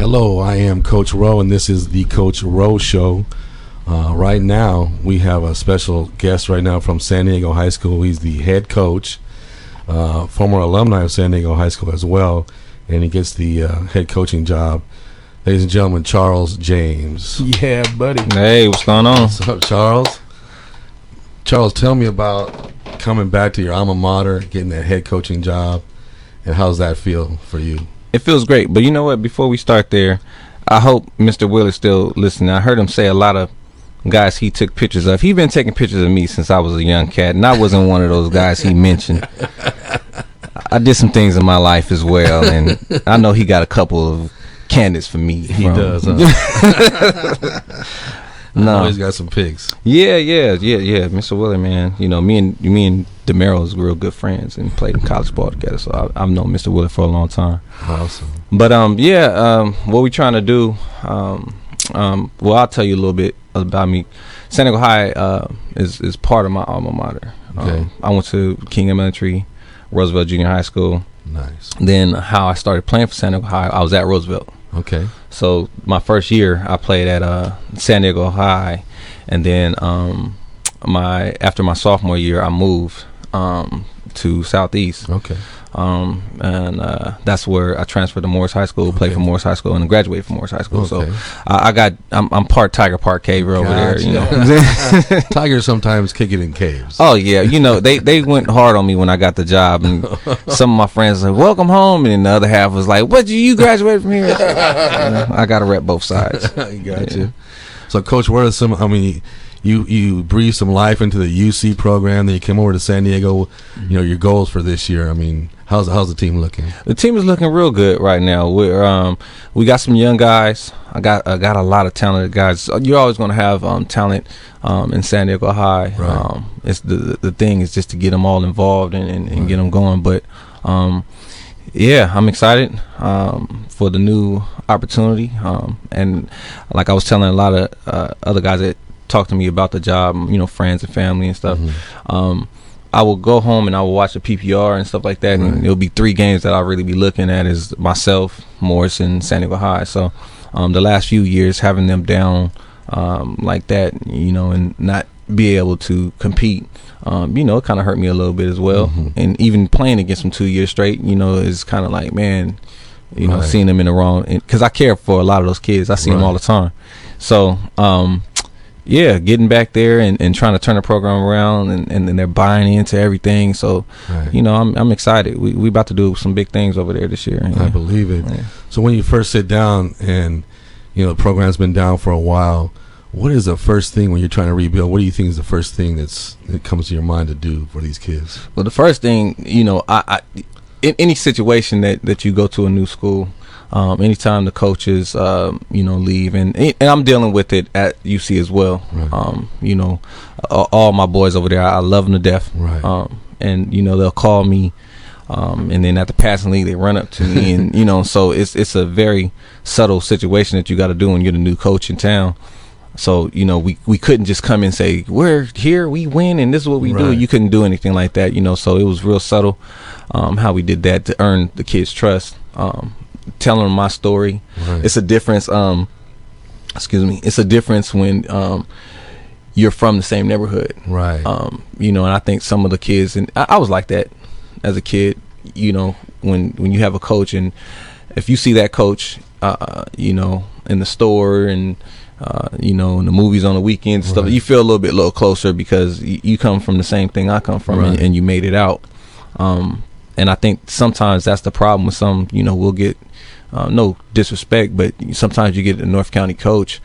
Hello, I am Coach Rowe, and this is the Coach Rowe Show. Right now, we have a special guest right now from San Diego High School. He's the head coach, former alumni of San Diego High School as well, and he gets the head coaching job. Ladies and gentlemen, Charles James. Yeah, buddy. Hey, what's going on? What's up, Charles? Charles, tell me about coming back to your alma mater, getting that head coaching job, and how's that feel for you? It feels great, but you know what? Before we start there, I hope Mr. Will is still listening. I heard him say a lot of guys he took pictures of. He's been taking pictures of me since I was a young cat, and I wasn't one of those guys he mentioned. I did some things in my life as well, and I know he got a couple of candidates for me. He does, huh? No, he's got some pics. Yeah. Mr. Willie, man. You know, me and DeMero's real good friends and played in college ball together. So I've known Mr. Willie for a long time. Awesome. But what we trying to do? Well, I'll tell you a little bit about me. San Diego High is part of my alma mater. Okay. I went to King Elementary, Roosevelt Junior High School. Nice. Then how I started playing for San Diego High, I was at Roosevelt. Okay. So my first year, I played at San Diego High, and then after my sophomore year, I moved to Southeast. Okay. And that's where I transferred to Morris High School, played for Morris High School, and graduated from Morris High School. Okay. So I'm part Tiger, part Caver over there. You know, Tigers sometimes kick it in caves. Oh yeah, you know they went hard on me when I got the job, and some of my friends were like, "Welcome home," and the other half was like, "What? You graduated from here?" I got to rep both sides. Got you. So, Coach, what are some? I mean, you breathed some life into the UC program. Then you came over to San Diego. You know your goals for this year. I mean, how's the team looking? The team is looking real good right now. We got some young guys. I got a lot of talented guys. You're always going to have talent in San Diego High. Right. It's the thing is just to get them all involved and get them going. But yeah, I'm excited for the new opportunity. And like I was telling a lot of other guys that talk to me about the job, you know, friends and family and stuff. I will go home and I will watch the PPR and stuff like that, and it'll be 3 games that I'll really be looking at is myself, Morris, and San Diego High. So the last few years having them down like that, you know, and not be able to compete, you know, it kind of hurt me a little bit as well. And even playing against them 2 years straight, you know, is kind of like, man, you know, seeing them in the wrong, because I care for a lot of those kids. I see them all the time. So yeah, getting back there and trying to turn the program around, and they're buying into everything. So, you know, I'm excited. We about to do some big things over there this year. I believe it. Yeah. So when you first sit down and, you know, the program's been down for a while, what is the first thing when you're trying to rebuild? What do you think is the first thing that comes to your mind to do for these kids? Well, the first thing, you know, I in any situation that you go to a new school, anytime the coaches, you know, leave, and I'm dealing with it at UC as well. You know, all my boys over there, I love them to death. And you know, they'll call me, and then at the passing league, they run up to me, and you know, so it's a very subtle situation that you got to do when you're the new coach in town. So you know, we couldn't just come and say we're here, we win, and this is what we do. You couldn't do anything like that, you know. So it was real subtle how we did that to earn the kids' trust. Telling them my story. It's a difference. It's a difference when you're from the same neighborhood. You know, and I think some of the kids, and I was like that as a kid. You know, when you have a coach, and if you see that coach, you know, in the store and you know, in the movies on the weekends, stuff, you feel a little closer because you come from the same thing I come from, and you made it out. And I think sometimes that's the problem with some. You know, we'll get no disrespect, but sometimes you get a North County coach,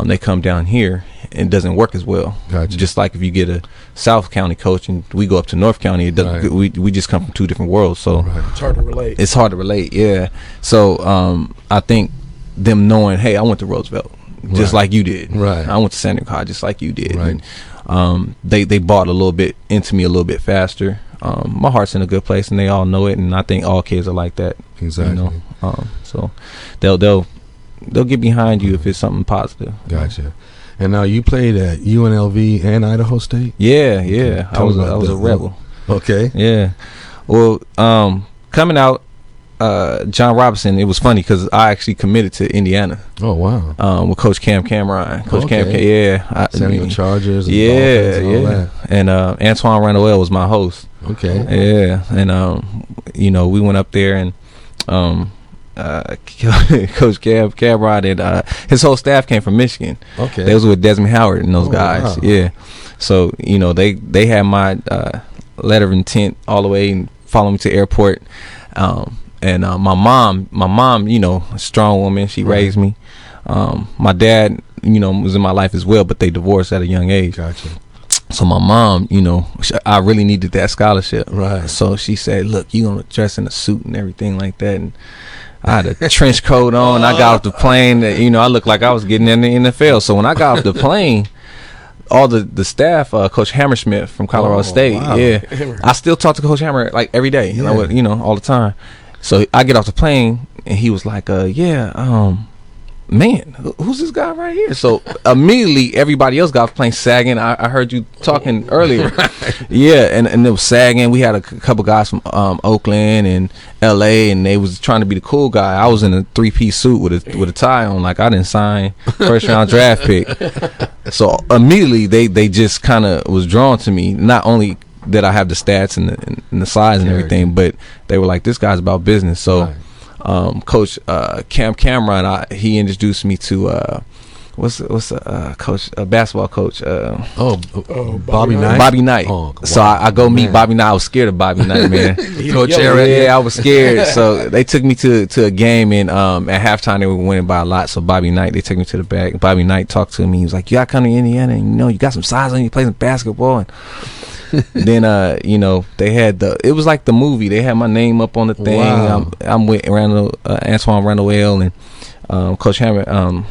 they come down here and it doesn't work as well. Just like if you get a South County coach and we go up to North County, it doesn't. We just come from 2 different worlds, so it's hard to relate. It's hard to relate, yeah. So I think them knowing, hey, I went to Roosevelt just like you did. I went to San Diego High just like you did. And, they bought a little bit into me a little bit faster. My heart's in a good place, and they all know it, and I think all kids are like that. Exactly. You know? So they'll get behind you if it's something positive. Gotcha. And now you played at UNLV and Idaho State? Yeah. I was a rebel. Okay. Yeah. Well, coming out, John Robinson, it was funny because I actually committed to Indiana. Oh wow! With Coach Cam Cameron. Coach Okay. Cam, yeah, San Diego Chargers. And yeah, Dolphins and all yeah. that. And Antoine Randall was my host. Okay. Yeah, and we went up there and Coach Cameron and his whole staff came from Michigan. Okay. They was with Desmond Howard and those guys. Wow. Yeah. So, they had my letter of intent all the way and followed me to the airport. And my mom, a strong woman, she raised me. My dad, was in my life as well, but they divorced at a young age. Gotcha. So my mom, I really needed that scholarship. Right. So she said, look, you're going to dress in a suit and everything like that. And I had a trench coat on. I got off the plane. I looked like I was getting in the NFL. So when I got off the plane, all the staff, Coach Hammersmith from Colorado State, wow. yeah, I still talk to Coach Hammer like every day, Yeah. all the time. So I get off the plane and he was like, man, who's this guy right here? So immediately everybody else got off the plane sagging. I heard you talking earlier. Yeah, and it was sagging. We had a couple guys from Oakland and LA, and they was trying to be the cool guy. I was in a 3-piece suit with a tie on, like I didn't sign first round draft pick. So immediately they just kind of was drawn to me. Not only that I have the stats and the size and everything, but they were like, this guy's about business. So Coach Cam Cameron, he introduced me to what's coach, basketball coach, Bobby Knight. Bobby Knight. Oh, So wow. I go meet Man. Bobby Knight. I was scared of Bobby Knight, man. Coach Yeah, Aaron. I was scared. So they took me to a game, and at halftime they were winning by a lot. So Bobby Knight, they took me to the back. Bobby Knight talked to me. He was like, "You got to come to Indiana, and you got some size on you. Play some basketball." And then they had it was like the movie. They had my name up on the thing. Wow. I'm with Antoine Randall and Coach Hammer.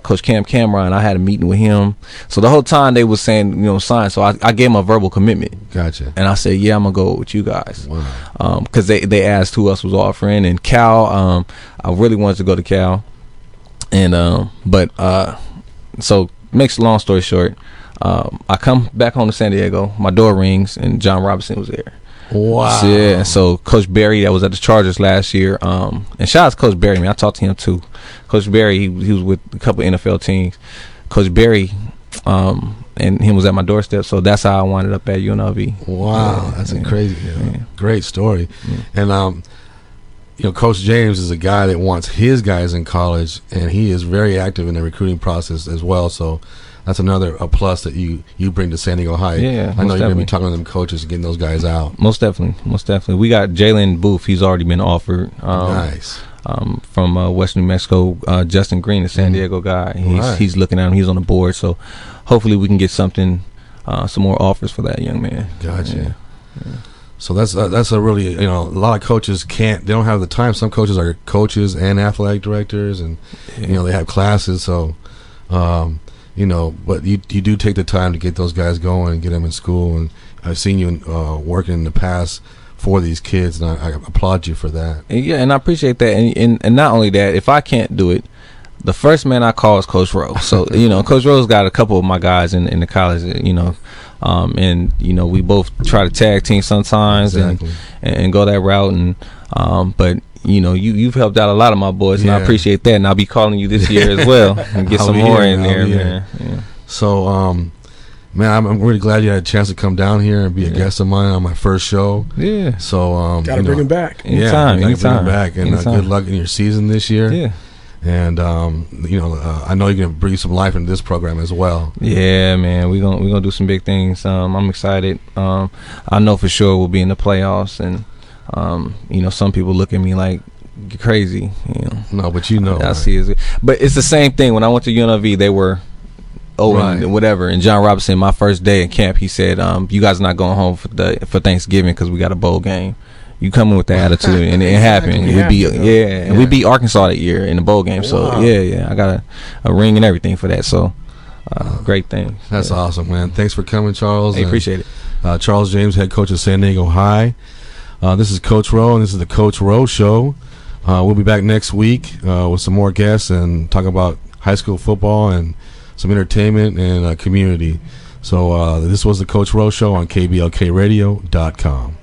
Coach Cam Cameron, I had a meeting with him. So the whole time they was saying, sign. So I gave him a verbal commitment. Gotcha. And I said, yeah, I'm gonna go with you guys. Wow. Because they asked who else was offering, and Cal. I really wanted to go to Cal, and so makes a long story short, I come back home to San Diego. My door rings, and John Robinson was there. Wow. So, yeah, and so Coach Berry, that was at the Chargers last year, and shout out to Coach Berry, man. I talked to him too. Coach Berry, he was with a couple of NFL teams. Coach Berry, and him was at my doorstep, so that's how I wound up at UNLV. Wow, that's a crazy, great story. And Coach James is a guy that wants his guys in college, and he is very active in the recruiting process as well. So that's another a plus that you bring to San Diego High. Yeah, I know most you're gonna be definitely. talking to them coaches and getting those guys out. Most definitely. We got Jalen Booth. He's already been offered. Nice. From West New Mexico. Justin Green, a San Diego guy. He's looking at him. He's on the board. So hopefully we can get something, some more offers for that young man. Gotcha. Yeah. So that's a really, a lot of coaches they don't have the time. Some coaches are coaches and athletic directors, and they have classes. So but you do take the time to get those guys going and get them in school. And I've seen you working in the past for these kids, and I applaud you for that. Yeah, and I appreciate that. And not only that, if I can't do it, the first man I call is Coach Rowe. So Coach Rowe's got a couple of my guys in the college. And we both try to tag team sometimes. Exactly. and go that route. And but you've helped out a lot of my boys, and I appreciate that. And I'll be calling you this year as well and get some more in there, man. Yeah. So, man, I'm really glad you had a chance to come down here and be a guest of mine on my first show. Yeah. So, gotta bring him back. Anytime. Bring him back, and good luck in your season this year. Yeah. And I know you're gonna breathe some life into this program as well. Yeah, man, we're gonna do some big things. I'm excited. I know for sure we'll be in the playoffs, and some people look at me like you're crazy. No, but I see it. But it's the same thing. When I went to UNLV, they were and whatever. And John Robinson, my first day in camp, he said, "You guys are not going home for Thanksgiving because we got a bowl game." You come in with that attitude, and it happened. We beat Arkansas that year in the bowl game. So I got a ring and everything for that. So great thing. That's awesome, man. Thanks for coming, Charles. I appreciate it. Charles James, head coach of San Diego High. This is Coach Rowe, and this is the Coach Rowe Show. We'll be back next week with some more guests and talk about high school football and some entertainment and community. So this was the Coach Rowe Show on KBLKradio.com.